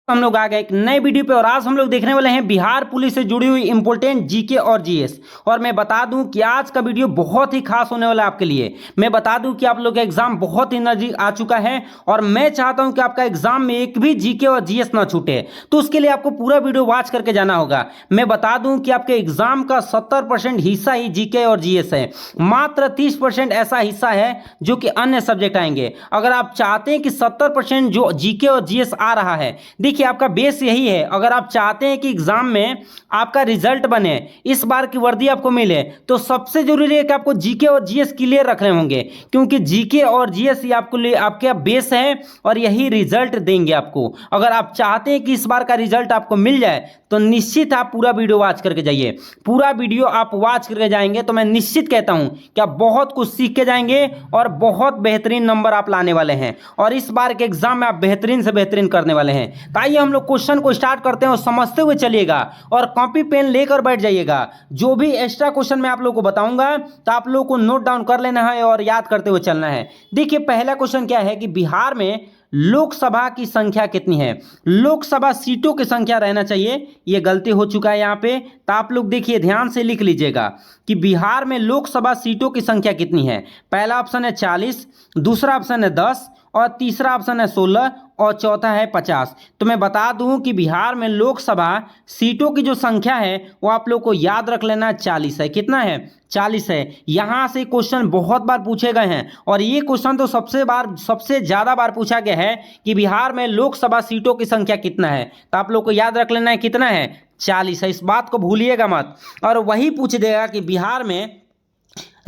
हम लोग आ गए एक नए वीडियो पे और आज हम लोग देखने वाले हैं बिहार पुलिस से जुड़ी हुई इंपॉर्टेंट जीके और जीएस। और मैं बता दूं कि आज का वीडियो बहुत ही खास होने वाला है आपके लिए। मैं बता दूं कि आप लोग का एग्जाम बहुत ही नजदीक आ चुका है और मैं चाहता हूं कि आपका एग्जाम में एक भी जीके और जीएस ना छूटे, तो उसके लिए आपको पूरा वीडियो वॉच करके जाना होगा। मैं बता दूं कि आपके एग्जाम का 70% हिस्सा ही जीके और जीएस है, मात्र 30% ऐसा हिस्सा है जो कि अन्य सब्जेक्ट आएंगे। अगर आप चाहते हैं कि 70% जो जीके और जीएस आ रहा है, देखिए आपका बेस यही है। अगर आप चाहते हैं कि एग्जाम में आपका रिजल्ट बने, इस बार की वर्दी आपको मिले, तो सबसे जरूरी है कि आपको जीके और जीएस क्लियर रखने होंगे, क्योंकि जीके और जीएस ही आपको लिए आपके बेस है और यही रिजल्ट देंगे आपको। अगर आप चाहते हैं कि इस बार का रिजल्ट आपको मिल जाए तो निश्चित आप पूरा वीडियो वॉच करके जाइए। पूरा वीडियो आप वॉच करके जाएंगे तो मैं निश्चित कहता हूं कि आप बहुत कुछ सीख के जाएंगे और बहुत बेहतरीन नंबर आप लाने वाले हैं और इस बार के एग्जाम में आप बेहतरीन से बेहतरीन करने वाले हैं। आइए हम लोग क्वेश्चन को स्टार्ट करते हैं और समझते हुए चलिएगा और कॉपी पेन लेकर बैठ जाइएगा। जो भी एक्स्ट्रा क्वेश्चन मैं आप लोगों को बताऊंगा तो आप लोगों को नोट डाउन कर लेना है और याद करते हुए चलना है। देखिए पहला क्वेश्चन क्या है कि बिहार में लोकसभा की संख्या कितनी है। लोकसभा सीटों की संख्या रहना चाहिए, यह गलती हो चुका है यहाँ पे, तो आप लोग देखिए ध्यान से लिख लीजिएगा कि बिहार में लोकसभा सीटों की संख्या कितनी है। पहला ऑप्शन है 40, दूसरा ऑप्शन है 10 और तीसरा ऑप्शन है 16 और चौथा है 50। तो मैं बता दूं कि बिहार में लोकसभा सीटों की जो संख्या है वो आप लोग को याद रख लेना 40 है। कितना है? 40 है। यहां से क्वेश्चन बहुत बार पूछे गए हैं और ये क्वेश्चन तो सबसे ज्यादा बार पूछा गया है कि बिहार में लोकसभा सीटों की संख्या कितना है। तो आप लोग को याद रख लेना है कितना है, 40 है। इस बात को भूलिएगा मत। और वही पूछ देगा कि बिहार में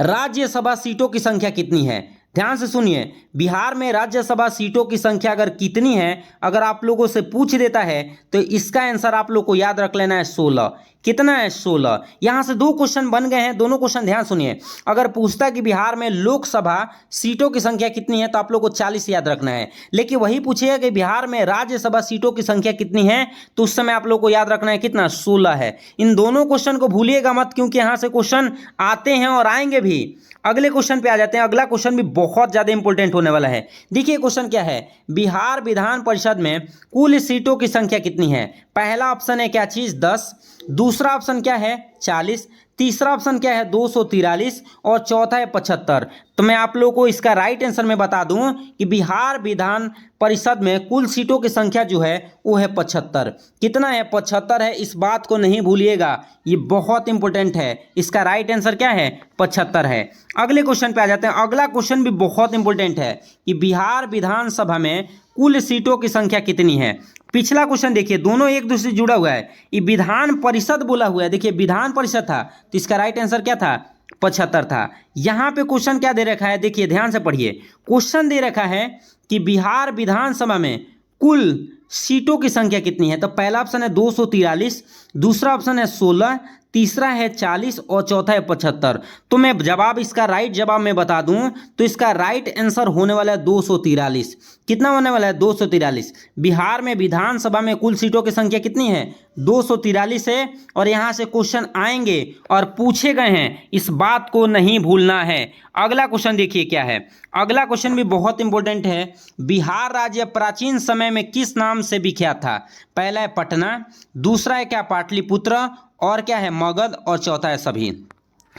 राज्यसभा सीटों की संख्या कितनी है। ध्यान से सुनिए, बिहार में राज्यसभा सीटों की संख्या अगर कितनी है, अगर आप लोगों से पूछ देता है तो इसका आंसर आप लोग को याद रख लेना है 16। कितना है? 16। यहां से दो क्वेश्चन बन गए हैं, दोनों क्वेश्चन ध्यान सुनिए। अगर पूछता कि बिहार में लोकसभा सीटों की संख्या कितनी है तो आप लोग को 40 याद रखना है, लेकिन वही पूछेगा कि बिहार में राज्यसभा सीटों की संख्या कितनी है तो उस समय आप लोग को याद रखना है कितना, 16 है। इन दोनों क्वेश्चन को भूलिएगा मत, क्योंकि यहां से क्वेश्चन आते हैं और आएंगे भी। अगले क्वेश्चन पे आ जाते हैं। अगला क्वेश्चन भी बहुत ज्यादा इंपॉर्टेंट होने वाला है। देखिए क्वेश्चन क्या है, बिहार विधान परिषद में कुल सीटों की संख्या कितनी है। पहला ऑप्शन है क्या चीज, 10, दूसरा ऑप्शन क्या है 40, तीसरा ऑप्शन क्या है 243 और चौथा है 75। तो मैं आप लोगों को इसका राइट आंसर में बता दूं कि बिहार विधान परिषद में कुल सीटों की संख्या जो है वो है 75। कितना है? 75 है। इस बात को नहीं भूलिएगा, ये बहुत इंपॉर्टेंट है। इसका राइट आंसर क्या है, 75 है। अगले क्वेश्चन पे आ जाते हैं। अगला क्वेश्चन भी बहुत इंपॉर्टेंट है कि बिहार विधानसभा में कुल सीटों की संख्या कितनी है। पिछला क्वेश्चन देखिए, दोनों एक दूसरे से जुड़ा हुआ है। ये विधान परिषद बोला हुआ है, देखिए विधान परिषद था तो इसका राइट आंसर क्या था, 75 था। यहां पे क्वेश्चन क्या दे रखा है, देखिए ध्यान से पढ़िए। क्वेश्चन दे रखा है कि बिहार विधानसभा में कुल सीटों की संख्या कितनी है। तो पहला ऑप्शन है 243, दूसरा ऑप्शन है 16, तीसरा है 40 और चौथा है 75। तो मैं जवाब, इसका राइट जवाब मैं बता दूं तो इसका राइट आंसर होने वाला है 243। कितना होने वाला है, 243। बिहार में विधानसभा में कुल सीटों की संख्या कितनी है, 243 है। और यहां से क्वेश्चन आएंगे और पूछे गए हैं, इस बात को नहीं भूलना है। अगला क्वेश्चन देखिए क्या है। अगला क्वेश्चन भी बहुत इंपॉर्टेंट है। बिहार राज्य प्राचीन समय में किस नाम से विख्यात था। पहला है पटना, दूसरा है क्या पाटलिपुत्र और क्या है मगध और चौथा है सभी।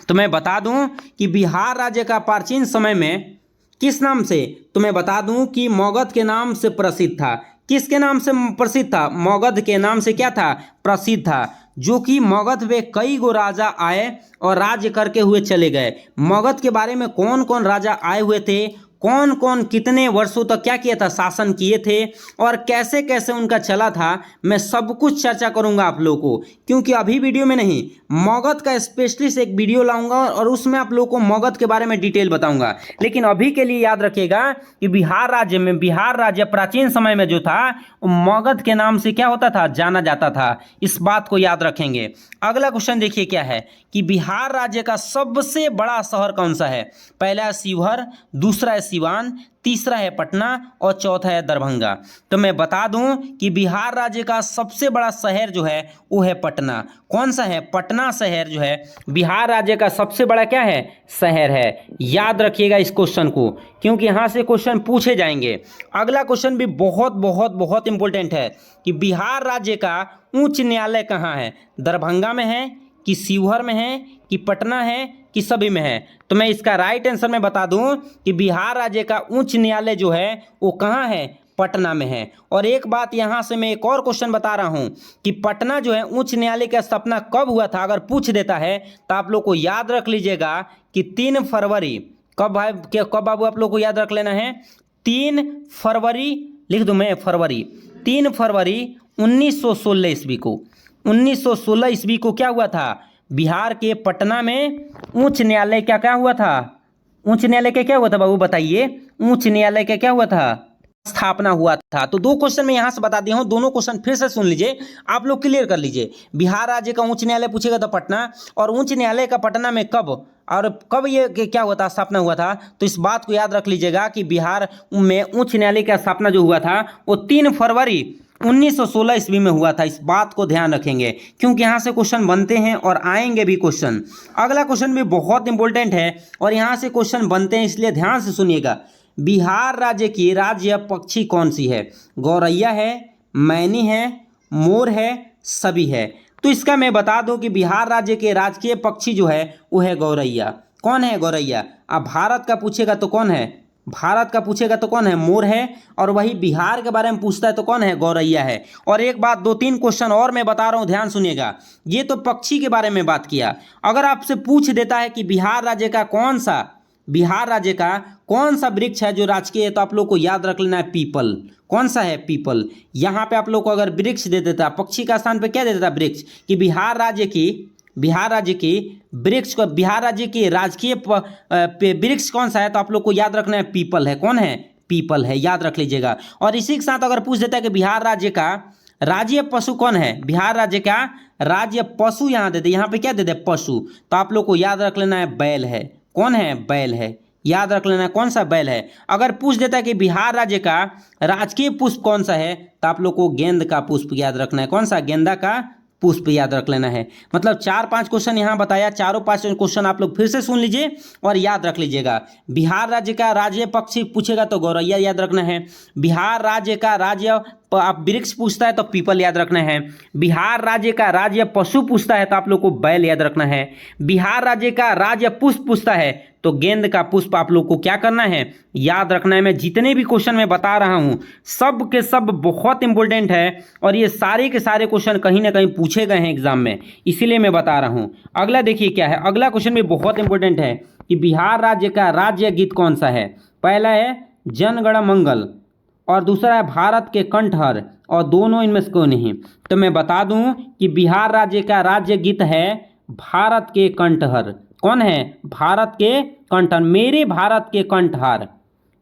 तो मैं बता दूं कि बिहार राज्य का प्राचीन समय में किस नाम से, तो मैं बता दूं कि मगध के नाम से प्रसिद्ध था। किसके नाम से प्रसिद्ध था, मगध के नाम से क्या था, प्रसिद्ध था। जो कि मगध में कई गो राजा आए और राज्य करके हुए चले गए। मगध के बारे में कौन कौन राजा आए हुए थे, कौन कौन कितने वर्षों तक क्या किया था, शासन किए थे और कैसे कैसे उनका चला था, मैं सब कुछ चर्चा करूंगा आप लोगों को। क्योंकि अभी वीडियो में नहीं, मगध का स्पेशलिस्ट एक वीडियो लाऊंगा और उसमें आप लोगों को मगध के बारे में डिटेल बताऊंगा। लेकिन अभी के लिए याद रखिएगा कि बिहार राज्य प्राचीन समय में जो था वो मगध के नाम से क्या होता था, जाना जाता था। इस बात को याद रखेंगे। अगला क्वेश्चन देखिए क्या है कि बिहार राज्य का सबसे बड़ा शहर कौन सा है। पहला है शिवहर, दूसरा है सिवान, तीसरा है पटना और चौथा है दरभंगा। तो मैं बता दूं कि बिहार राज्य का सबसे बड़ा शहर जो है वो है पटना। कौन सा है? पटना शहर जो है बिहार राज्य का सबसे बड़ा क्या है? शहर है। याद रखिएगा इस क्वेश्चन को, क्योंकि यहाँ से क्वेश्चन पूछे जाएंगे। अगला क्वेश्चन भी बहुत बहुत बहुत इंपॉर्टेंट है कि बिहार राज्य का उच्च न्यायालय कहाँ है? दरभंगा में है कि शिवहर में है कि पटना है कि सभी में है? तो मैं इसका राइट आंसर मैं बता दूं कि बिहार राज्य का उच्च न्यायालय जो है वो कहाँ है? पटना में है। और एक बात यहाँ से मैं एक और क्वेश्चन बता रहा हूँ कि पटना जो है उच्च न्यायालय का स्थापना कब हुआ था, अगर पूछ देता है तो आप लोग को याद रख लीजिएगा कि 3 फरवरी। कब है? कब बाबू आप लोग को याद रख लेना है? 3 फरवरी, लिख दूं मैं फरवरी, 3 फरवरी 1916 ईस्वी को। 1916 ईस्वी को क्या हुआ था? बिहार के पटना में उच्च न्यायालय क्या क्या हुआ था? उच्च न्यायालय का क्या हुआ था बाबू बताइए? उच्च न्यायालय का क्या हुआ था? स्थापना हुआ था। तो 2 क्वेश्चन मैं यहां से बता दिया हूं, दोनों क्वेश्चन फिर से सुन लीजिए, आप लोग क्लियर कर लीजिए। बिहार राज्य का उच्च न्यायालय पूछेगा तो पटना, और उच्च न्यायालय का पटना में कब और कब ये क्या हुआ था? स्थापना हुआ था। तो इस बात को याद रख लीजिएगा कि बिहार में उच्च न्यायालय का स्थापना जो हुआ था वो 3 फरवरी 1916 ईस्वी में हुआ था। इस बात को ध्यान रखेंगे, क्योंकि यहाँ से क्वेश्चन बनते हैं और आएंगे भी क्वेश्चन। अगला क्वेश्चन भी बहुत इंपॉर्टेंट है और यहाँ से क्वेश्चन बनते हैं, इसलिए ध्यान से सुनिएगा। बिहार राज्य की राज्य पक्षी कौन सी है? गौरैया है, मैनी है, मोर है, सभी है? तो इसका मैं बता दूं कि बिहार राज्य के राजकीय पक्षी जो है वो है गौरैया। कौन है गौरैया? अब भारत का पूछेगा तो कौन है? भारत का पूछेगा तो कौन है? मोर है। और वही बिहार के बारे में पूछता है तो कौन है? गौरैया है। और एक बात, 2-3 क्वेश्चन और मैं बता रहा हूं, ध्यान सुनिएगा। ये तो पक्षी के बारे में बात किया। अगर आपसे पूछ देता है कि बिहार राज्य का कौन सा वृक्ष है जो राजकीय है, तो आप लोग को याद रख लेना है पीपल। कौन सा है? पीपल। यहाँ पे आप लोग को अगर वृक्ष दे देता, पक्षी का स्थान पे क्या दे देता? वृक्ष। कि बिहार राज्य की वृक्ष को, बिहार राज्य की राजकीय वृक्ष कौन सा है, तो आप लोग को याद रखना है पीपल है। कौन है? पीपल है, याद रख लीजिएगा। और इसी के साथ अगर पूछ देता है कि बिहार राज्य का राज्य पशु कौन है? बिहार राज्य का राज्य पशु यहाँ दे दे, यहाँ पे क्या दे दे? पशु। तो आप लोग को याद रख लेना है बैल है। कौन है? बैल है, याद रख लेना। कौन सा? बैल है। अगर पूछ देता है कि बिहार राज्य का राजकीय पुष्प कौन सा है, तो आप लोग को गेंद का पुष्प याद रखना है। कौन सा? गेंदा का पुष्प याद रख लेना है। मतलब 4-5 क्वेश्चन यहाँ बताया, चारों 5 क्वेश्चन आप लोग फिर से सुन लीजिए और याद रख लीजिएगा। बिहार राज्य का राज्य पक्षी पूछेगा तो गौरैया याद रखना है। बिहार राज्य का राज्य आप वृक्ष पूछता है तो पीपल याद रखना है। बिहार राज्य का राज्य पशु पूछता है तो आप लोग को बैल याद रखना है। बिहार राज्य का राज्य पुष्प पूछता है तो गेंद का पुष्प आप लोग को क्या करना है? याद रखना है। मैं जितने भी क्वेश्चन मैं बता रहा हूँ सब के सब बहुत इंपॉर्टेंट है और ये सारे के सारे क्वेश्चन कहीं ना कहीं पूछे गए हैं एग्जाम में, इसीलिए मैं बता रहा हूँ। अगला देखिए क्या है, अगला क्वेश्चन भी बहुत इंपॉर्टेंट है कि बिहार राज्य का राज्य गीत कौन सा है? पहला है जन गण मंगल और दूसरा है भारत के कंठहर, और दोनों इनमें से कोई नहीं। तो मैं बता दूं कि बिहार राज्य का राज्य गीत है भारत के कंठहर। कौन है? भारत के कंठहर, मेरे भारत के कंठहार।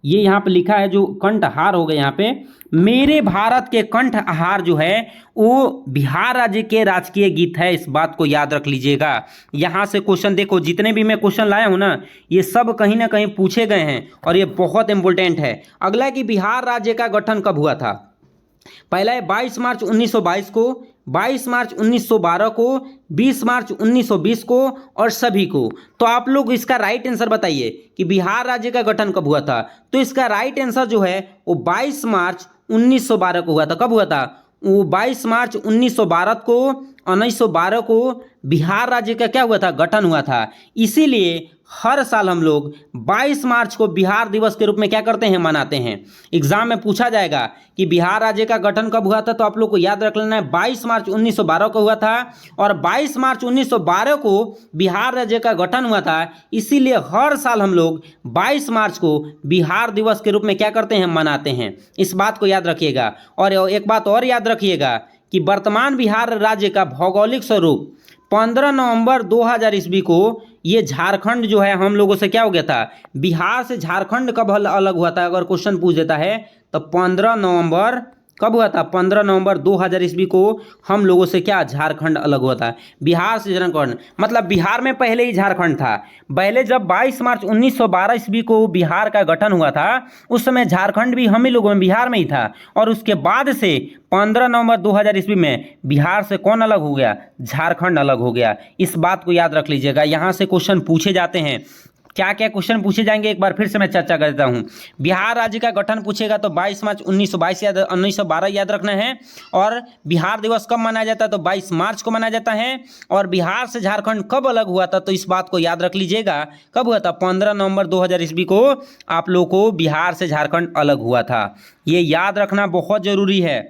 ये यहाँ पे लिखा है, जो कंठहार हो गए यहाँ पे, मेरे भारत के कंठहार जो है वो बिहार राज्य के राजकीय गीत है। इस बात को याद रख लीजिएगा। यहाँ से क्वेश्चन देखो, जितने भी मैं क्वेश्चन लाया हूँ ना, ये सब कहीं ना कहीं पूछे गए हैं और ये बहुत इंपॉर्टेंट है। अगला है कि बिहार राज्य का गठन कब हुआ था? पहला है 22 मार्च 1922 को, 22 मार्च 1912 को, 20 मार्च 1920 को और सभी को। तो आप लोग इसका राइट आंसर बताइए कि बिहार राज्य का गठन कब हुआ था। तो इसका राइट आंसर जो है वो 22 मार्च 1912 को हुआ था। कब हुआ था? वो 22 मार्च 1912 को बिहार राज्य का क्या हुआ था? गठन हुआ था। इसीलिए हर साल हम लोग 22 मार्च को बिहार दिवस के रूप में क्या करते हैं? मनाते हैं। एग्जाम में पूछा जाएगा कि बिहार राज्य का गठन कब हुआ था, तो आप लोग को याद रख लेना है 22 मार्च 1912 को हुआ था। और 22 मार्च 1912 को बिहार राज्य का गठन हुआ था, इसीलिए हर साल हम लोग 22 मार्च को बिहार दिवस के रूप में क्या करते हैं? मनाते हैं। इस बात को याद रखिएगा। और एक बात और याद रखिएगा कि वर्तमान बिहार राज्य का भौगोलिक स्वरूप 15 नवंबर 2000 ईस्वी को ये झारखंड जो है हम लोगों से क्या हो गया था? बिहार से झारखंड कब अलग हुआ था? अगर क्वेश्चन पूछ देता है तो 15 नवंबर कब हुआ था? 15 नवंबर 2000 ईस्वी को हम लोगों से क्या झारखंड अलग हुआ था, बिहार से झारखंड। मतलब बिहार में पहले ही झारखंड था। पहले जब 22 मार्च 1912 ईस्वी को बिहार का गठन हुआ था, उस समय झारखंड भी हम ही लोगों में बिहार में ही था। और उसके बाद से 15 नवंबर 2000 ईस्वी में बिहार से कौन अलग हो गया? झारखंड अलग हो गया। इस बात को याद रख लीजिएगा। यहाँ से क्वेश्चन पूछे जाते हैं। क्या क्या क्वेश्चन पूछे जाएंगे एक बार फिर से मैं चर्चा कर देता हूँ। बिहार राज्य का गठन पूछेगा तो 22 मार्च 1912 याद रखना है। और बिहार दिवस कब मनाया जाता है? तो 22 मार्च को मनाया जाता है। और बिहार से झारखंड कब अलग हुआ था? तो इस बात को याद रख लीजिएगा। कब हुआ था? 15 नवंबर 2000 ईस्वी को आप लोगों को बिहार से झारखंड अलग हुआ था। ये याद रखना बहुत जरूरी है।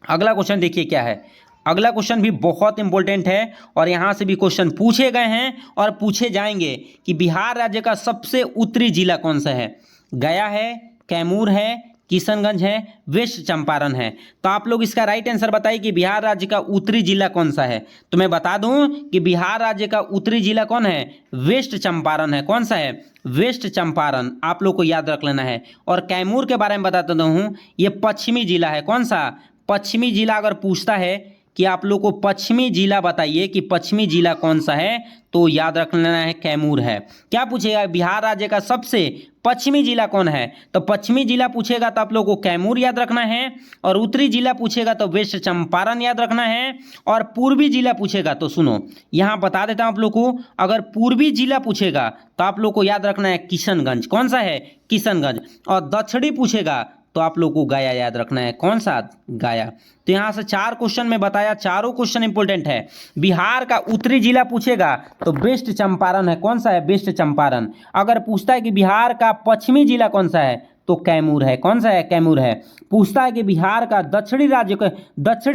अगला क्वेश्चन देखिए क्या है। अगला क्वेश्चन भी बहुत इंपॉर्टेंट है और यहाँ से भी क्वेश्चन पूछे गए हैं और पूछे जाएंगे कि बिहार राज्य का सबसे उत्तरी जिला कौन सा है? गया है, कैमूर है, किशनगंज है, वेस्ट चंपारण है। तो आप लोग इसका राइट आंसर बताइए कि बिहार राज्य का उत्तरी जिला कौन सा है। तो मैं बता दूं कि बिहार राज्य का उत्तरी जिला कौन है? वेस्ट चंपारण है। कौन सा है? वेस्ट चंपारण। आप लोग को याद रख लेना है। और कैमूर के बारे में बता देता हूँ, ये पश्चिमी जिला है। कौन सा? पश्चिमी जिला। अगर पूछता है कि आप लोग को पश्चिमी जिला बताइए कि पश्चिमी जिला कौन सा है, तो याद रख लेना है कैमूर है। क्या पूछेगा? बिहार राज्य का सबसे पश्चिमी जिला कौन है? तो पश्चिमी जिला पूछेगा तो आप लोगों को कैमूर याद रखना है। और उत्तरी जिला पूछेगा तो वेस्ट चंपारण याद रखना है। और पूर्वी जिला पूछेगा तो सुनो, यहाँ बता देता हूँ आप लोग को। अगर पूर्वी जिला पूछेगा तो आप लोग को याद रखना है किशनगंज। कौन सा है? किशनगंज। और दक्षिणी पूछेगा तो आप लोग को गया याद रखना है। कौन सा? गया। तो यहाँ से 4 क्वेश्चन में बताया, चारों क्वेश्चन इंपॉर्टेंट है। बिहार का उत्तरी जिला पूछेगा तो वेस्ट चंपारण है। कौन सा है? वेस्ट चंपारण। अगर पूछता है कि बिहार का पश्चिमी जिला कौन सा है, तो कैमूर है। कौन सा है? कैमूर है। पूछता है कि बिहार का दक्षिणी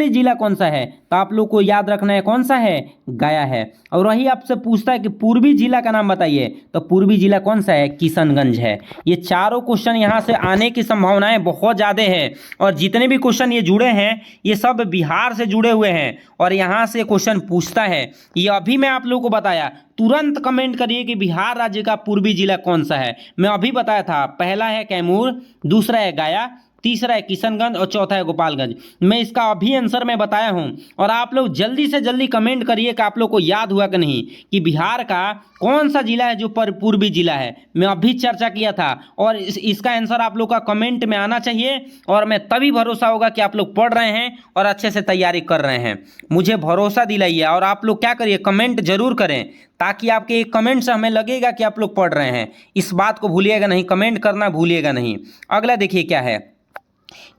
जिला कौन सा है, तो आप लोग को याद रखना है कौन सा है? गया है। और वही आपसे पूछता है कि पूर्वी जिला का नाम बताइए, तो पूर्वी जिला कौन सा है? किशनगंज है। ये चारों क्वेश्चन यहाँ से आने की संभावनाएं बहुत ज़्यादा है। और जितने भी क्वेश्चन ये जुड़े हैं ये सब बिहार से जुड़े हुए हैं और यहाँ से क्वेश्चन पूछता है। ये अभी मैं आप लोगों को बताया। तुरंत कमेंट करिए कि बिहार राज्य का पूर्वी जिला कौन सा है। मैं अभी बताया था, पहला है कैमूर, दूसरा है गया, तीसरा है किशनगंज और चौथा है गोपालगंज। मैं इसका अभी आंसर मैं बताया हूं। और आप लोग जल्दी से जल्दी कमेंट करिए कि आप लोग को याद हुआ कि नहीं कि बिहार का कौन सा जिला है जो पूर्वी जिला है। मैं अभी चर्चा किया था और इसका आंसर आप लोग का कमेंट में आना चाहिए। और मैं तभी भरोसा होगा कि आप लोग पढ़ रहे हैं और अच्छे से तैयारी कर रहे हैं। मुझे भरोसा दिलाइए और आप लोग क्या करिए, कमेंट जरूर करें, ताकि आपके एक कमेंट से हमें लगेगा कि आप लोग पढ़ रहे हैं। इस बात को भूलिएगा नहीं, कमेंट करना भूलिएगा नहीं। अगला देखिए क्या है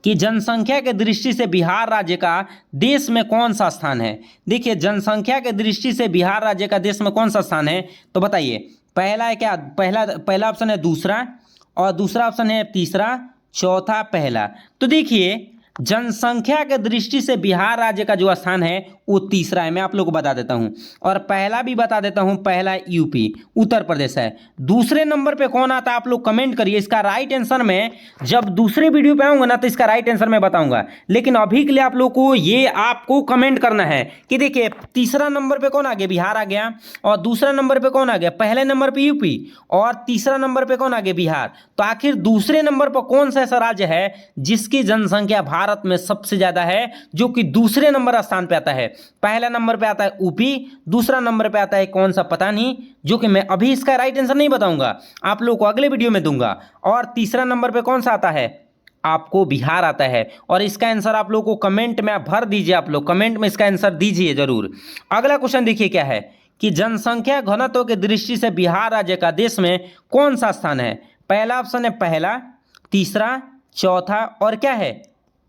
कि जनसंख्या के दृष्टि से बिहार राज्य का देश में कौन सा स्थान है। देखिए, जनसंख्या के दृष्टि से बिहार राज्य का देश में कौन सा स्थान है, तो बताइए। पहला है क्या? पहला ऑप्शन है दूसरा, और दूसरा ऑप्शन है तीसरा, चौथा पहला। तो देखिए, जनसंख्या के दृष्टि से बिहार राज्य का जो स्थान है वो तीसरा है। मैं आप लोग को बता देता हूं। और पहला भी बता देता हूं, पहला यूपी उत्तर प्रदेश है। दूसरे नंबर पे कौन आता है आप लोग कमेंट करिए। इसका राइट आंसर में जब दूसरे वीडियो पे आऊंगा ना तो इसका राइट आंसर मैं बताऊंगा। लेकिन अभी के लिए आप लोग को ये आपको कमेंट करना है कि देखिए, तीसरा नंबर पे कौन आ गया? बिहार आ गया। और दूसरा नंबर पे कौन आ गया? पहले नंबर पे यूपी। और तीसरा नंबर पे कौन आ गया? बिहार। तो आखिर दूसरे नंबर पर कौन सा ऐसा राज्य है जिसकी जनसंख्या भारत में सबसे ज्यादा है, जो कि दूसरे नंबर स्थान पे आता है? पहला नंबर पे आता है यूपी, दूसरा नंबर पे आता है कौन सा पता नहीं, जो कि मैं अभी इसका राइट आंसर नहीं बताऊंगा, आप लोगों को अगले वीडियो में दूंगा। और तीसरा नंबर पे कौन सा आता है? आपको बिहार आता है। और इसका आंसर आप लोगों को कमेंट में आप भर दीजिए। आप लोग कमेंट में इसका आंसर दीजिए जरूर। अगला क्वेश्चन देखिए क्या है कि जनसंख्या घनत्व के दृष्टि से बिहार राज्य का देश में कौन सा स्थान है? पहला ऑप्शन है पहला, तीसरा, चौथा और क्या है?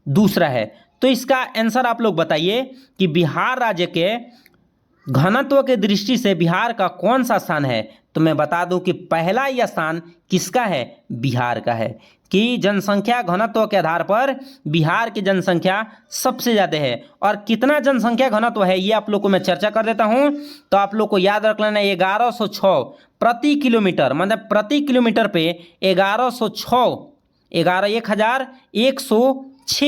दूसरा है। तो इसका आंसर आप लोग बताइए कि बिहार राज्य के घनत्व के दृष्टि से बिहार का कौन सा स्थान है। तो मैं बता दूं कि पहला यह स्थान किसका है? बिहार का है। कि जनसंख्या घनत्व के आधार पर बिहार की जनसंख्या सबसे ज़्यादा है। और कितना जनसंख्या घनत्व है ये आप लोग को मैं चर्चा कर देता हूं। तो आप लोग को याद रख लेना 1106 प्रति किलोमीटर, मतलब प्रति किलोमीटर पे 1106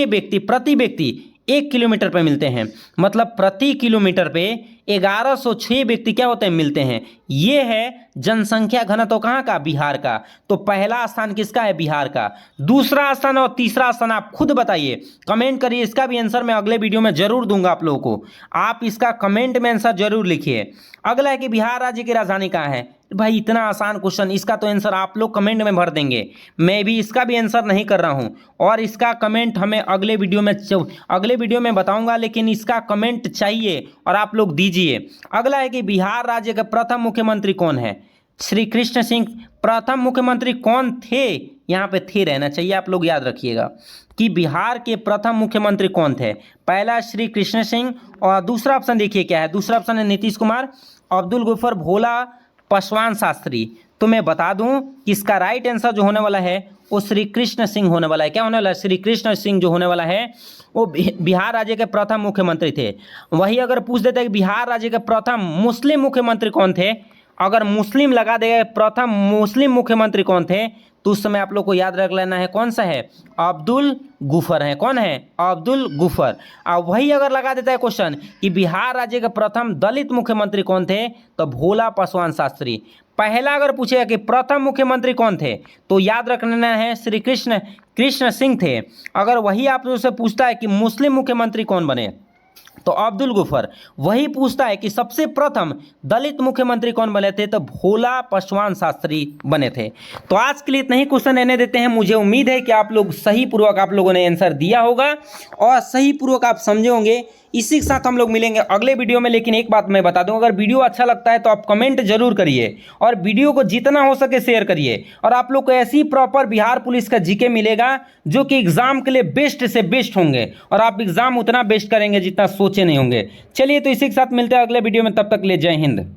व्यक्ति प्रति व्यक्ति 1 किलोमीटर पे मिलते हैं। मतलब प्रति किलोमीटर पे 1106 व्यक्ति क्या होते हैं, मिलते हैं। ये है जनसंख्या घनत्व कहाँ का, बिहार का। तो पहला स्थान किसका है, बिहार का। दूसरा स्थान और तीसरा स्थान आप खुद बताइए, कमेंट करिए। इसका भी आंसर मैं अगले वीडियो में जरूर दूंगा आप लोगों को। आप इसका कमेंट में आंसर जरूर लिखिए। अगला है कि बिहार राज्य की राजधानी कहाँ है। भाई इतना आसान क्वेश्चन, इसका तो आंसर आप लोग कमेंट में भर देंगे। मैं भी इसका भी आंसर नहीं कर रहा हूं और इसका कमेंट हमें अगले वीडियो में बताऊंगा, लेकिन इसका कमेंट चाहिए और आप लोग दीजिए। अगला है कि बिहार राज्य के प्रथम मुख्यमंत्री कौन है। श्री कृष्ण सिंह प्रथम मुख्यमंत्री कौन थे, यहाँ पे थे रहना चाहिए, आप लोग याद रखिएगा कि बिहार के प्रथम मुख्यमंत्री कौन थे। पहला श्री कृष्ण सिंह और दूसरा ऑप्शन देखिए क्या है। दूसरा ऑप्शन है नीतीश कुमार, अब्दुल गफूर, भोला पासवान शास्त्री। तो मैं बता दूं कि इसका राइट आंसर जो होने वाला है वो श्री कृष्ण सिंह होने वाला है। क्या होने वाला है, श्री कृष्ण सिंह जो होने वाला है वो बिहार राज्य के प्रथम मुख्यमंत्री थे। वही अगर पूछ देते कि बिहार राज्य के प्रथम मुस्लिम मुख्यमंत्री कौन थे, अगर मुस्लिम लगा देगा प्रथम मुस्लिम मुख्यमंत्री कौन थे, तो उस समय आप लोग को याद रख लेना है कौन सा है, अब्दुल गुफर है। कौन है, अब्दुल गुफर। और वही अगर लगा देता है क्वेश्चन कि बिहार राज्य के प्रथम दलित मुख्यमंत्री कौन थे, तो भोला पासवान शास्त्री। पहला अगर पूछेगा कि प्रथम मुख्यमंत्री कौन थे, तो याद रखना है श्री कृष्ण सिंह थे। अगर वही आप लोग से पूछता है कि मुस्लिम मुख्यमंत्री कौन बने, तो अब्दुल गुफर। वही पूछता है कि सबसे प्रथम दलित मुख्यमंत्री कौन बने थे, तो भोला पासवान शास्त्री बने थे। तो आज के लिए इतना ही क्वेश्चन रहने देते हैं। मुझे उम्मीद है कि आप लोग सही पूर्वक आप लोगों ने आंसर दिया होगा और सही पूर्वक आप समझे होंगे। इसी के साथ हम लोग मिलेंगे अगले वीडियो में। लेकिन एक बात मैं बता दूं, अगर वीडियो अच्छा लगता है तो आप कमेंट जरूर करिए और वीडियो को जितना हो सके शेयर करिए। और आप लोग को ऐसी प्रॉपर बिहार पुलिस का जीके मिलेगा जो कि एग्जाम के लिए बेस्ट से बेस्ट होंगे और आप एग्जाम उतना बेस्ट करेंगे जितना सोचे नहीं होंगे। चलिए तो इसी के साथ मिलते हैं अगले वीडियो में, तब तक ले जय हिंद।